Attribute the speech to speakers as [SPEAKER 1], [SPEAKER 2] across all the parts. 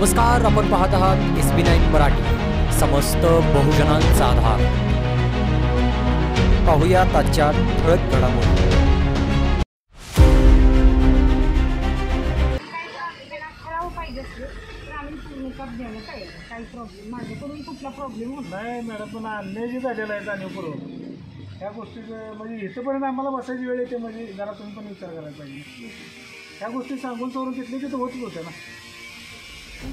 [SPEAKER 1] नमस्कार, आपण पाहत आहात SB9 मराठी, समस्त बहुजनांचा आधार। पाहूया आजच्या ठळक घडामोडी।
[SPEAKER 2] नाही मॅडम, पण अन्याय झालेला आहे जाणीवपूर्वक ह्या गोष्टीचं म्हणजे इथंपर्यंत आम्हाला बसायची वेळ येते म्हणजे जरा तुम्ही पण विचार करायला पाहिजे। ह्या गोष्टी सांगून सोडून तिथले तिथं होतच होत्या ना।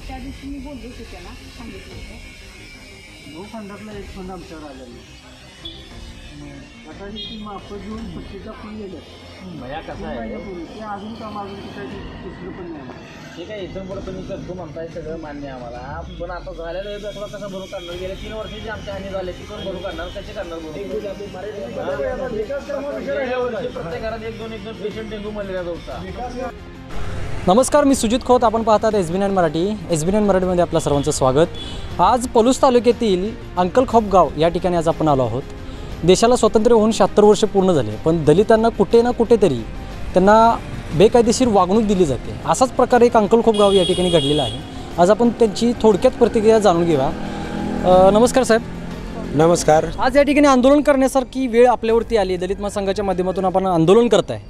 [SPEAKER 3] त्या दिवशी मी बोलले होते त्याला, सांगितलं होतं
[SPEAKER 2] भूखंडातला एक फंड आमच्यावर आलेला गटारीची मापं घेऊन पट्टीचा फंड गेलं
[SPEAKER 4] भया कसा आहे
[SPEAKER 2] ते अजून काम अजून कुठे दुसरं पण नाही।
[SPEAKER 4] ठीक आहे, इथून पुढे तुम्ही करतो म्हणताय सगळं मान्य आहे आम्हाला, पण आता झालेलं आहे कसं कसं भरून काढणार? गेले 3 वर्षाची आमच्या हानी झाले, ती पण भरून काढणार, कसे करणार? प्रत्येक घरात एक दोन पेशंट डेंग्यू मलेरियाचा होता।
[SPEAKER 1] नमस्कार, मी सुजित खोत, आपण पाहतात SB9 मराठी। SB9 मराठीमध्ये आपल्या सर्वांचं स्वागत। आज पलूस तालुक्यातील अंकलखोप गाव या ठिकाणी आज आपण आलो आहोत। देशाला स्वातंत्र्य होऊन 76 वर्ष पूर्ण झाले, पण दलितांना कुठे ना कुठेतरी त्यांना बेकायदेशीर वागणूक दिली जाते। असाच प्रकार एक अंकलखोप गाव या ठिकाणी घडलेला आहे। आज आपण त्यांची थोडक्यात प्रतिक्रिया जाणून घेऊया। नमस्कार साहेब।
[SPEAKER 5] नमस्कार।
[SPEAKER 1] आज या ठिकाणी आंदोलन करण्यासारखी वेळ आपल्यावरती आली, दलित महासंघाच्या माध्यमातून आपण आंदोलन करताय,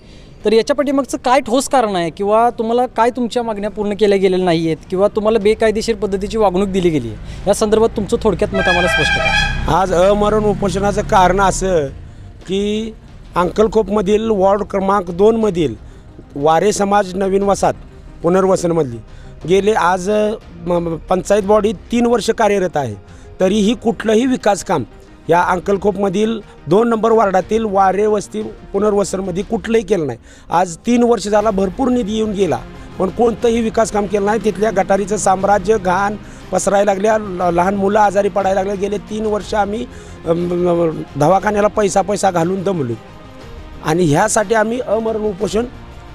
[SPEAKER 1] तर याच्या पाठीमागचं काय ठोस कारण आहे, किंवा तुम्हाला काय तुमच्या मागण्या पूर्ण केल्या गेलेल्या नाही आहेत, किंवा तुम्हाला बेकायदेशीर पद्धतीची वागणूक दिली गेली आहे, या संदर्भात तुमचं थोडक्यात मत आम्हाला स्पष्ट करा।
[SPEAKER 5] आज अमरण उपोषणाचं कारण असं की अंकलखोपमधील वॉर्ड क्रमांक 2 मधील वारे समाज नवीन वसाहत पुनर्वसनमधली गेले आज पंचायत बॉडी 3 वर्ष कार्यरत आहे, तरीही कुठलंही विकास काम या अंकलखोपमधील 2 नंबर वार्डातील वारे वस्ती पुनर्वसनमध्ये कुठलंही केलं नाही। आज 3 वर्ष झाला भरपूर निधी येऊन गेला, पण कोणतंही विकास काम केलं नाही। तिथल्या गटारीचं साम्राज्य घाण पसरायला लागल्या, लहान मुलं आजारी पडायला लागले। गेले 3 वर्ष आम्ही दवाखान्याला पैसा घालून दमलो, आणि ह्यासाठी आम्ही अमरण उपोषण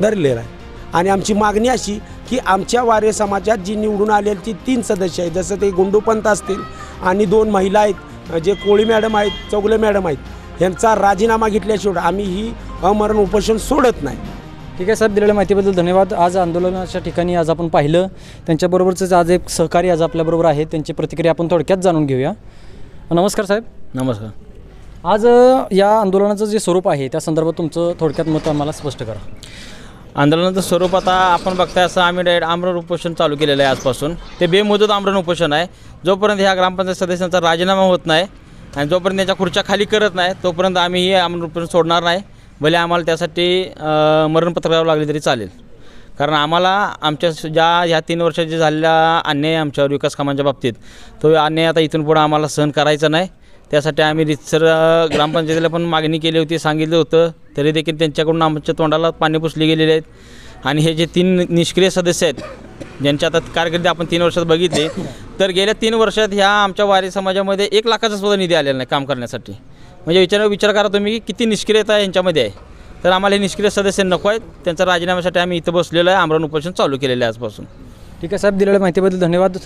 [SPEAKER 5] धरलेलं आहे। आणि आमची मागणी अशी की आमच्या वारे समाजात जी निवडून आलेली ती 3 सदस्य आहेत, जसं ते गुंडूपंत असतील आणि 2 महिला आहेत, जे कोळी मॅडम आहेत, चौगले मॅडम आहेत, यांचा राजीनामा घेतल्याशिवाय आम्ही ही अमरण उपोषण सोडत नाही।
[SPEAKER 1] ठीक आहे साहेब, दिलेल्या माहितीबद्दल धन्यवाद। आज आंदोलनाच्या ठिकाणी आज आपण पाहिलं, त्यांच्याबरोबरच आज एक सहकारी आज आपल्याबरोबर आहे, त्यांची प्रतिक्रिया आपण थोडक्यात जाणून घेऊया। नमस्कार साहेब।
[SPEAKER 4] नमस्कार।
[SPEAKER 1] आज या आंदोलनाचं जे स्वरूप आहे त्या संदर्भात तुमचं थोडक्यात मत आम्हाला स्पष्ट करा।
[SPEAKER 4] आंदोलनाचं स्वरूप आता आपण बघताय असं आम्ही डायरेक्ट आमरण उपोषण चालू केलेलं आहे आजपासून। ते बेमुदत आमरण उपोषण आहे। जोपर्यंत ह्या ग्रामपंचायत सदस्यांचा राजीनामा होत नाही आणि जोपर्यंत त्याच्या खुर्च्या खाली करत नाही तोपर्यंत आम्ही हे आमरण उपोषण सोडणार नाही, भले आम्हाला त्यासाठी मरणपत्र द्यावं लागले तरी चालेल। कारण आम्हाला आमच्या ह्या 3 वर्षाचे झालेला अन्याय आमच्यावर विकास कामांच्या बाबतीत, तो अन्याय आता इथून पुढे आम्हाला सहन करायचा नाही। त्यासाठी आम्ही रितसर ग्रामपंचायतीला पण मागणी केली होती, सांगितलं होतं, तरी देखील त्यांच्याकडून आमच्या तोंडाला पाणी पुसले गेलेले आहेत। आणि हे जे 3 निष्क्रिय सदस्य आहेत ज्यांच्या आता कारकिर्दी आपण 3 वर्षात बघितले, तर गेल्या 3 वर्षात ह्या आमच्या वारी समाजामध्ये 1 लाखाचा सुद्धा निधी आलेला नाही काम करण्यासाठी। म्हणजे विचार करा तुम्ही किती निष्क्रियता यांच्यामध्ये आहे। तर आम्हाला हे निष्क्रिय सदस्य नको आहेत, त्यांच्या राजीनाम्यासाठी आम्ही इथं बसलेलो आहे, आमरण उपोषण चालू केलेलं आहे आजपासून।
[SPEAKER 1] ठीक आहे साहेब, दिलेल्या माहितीबद्दल धन्यवाद।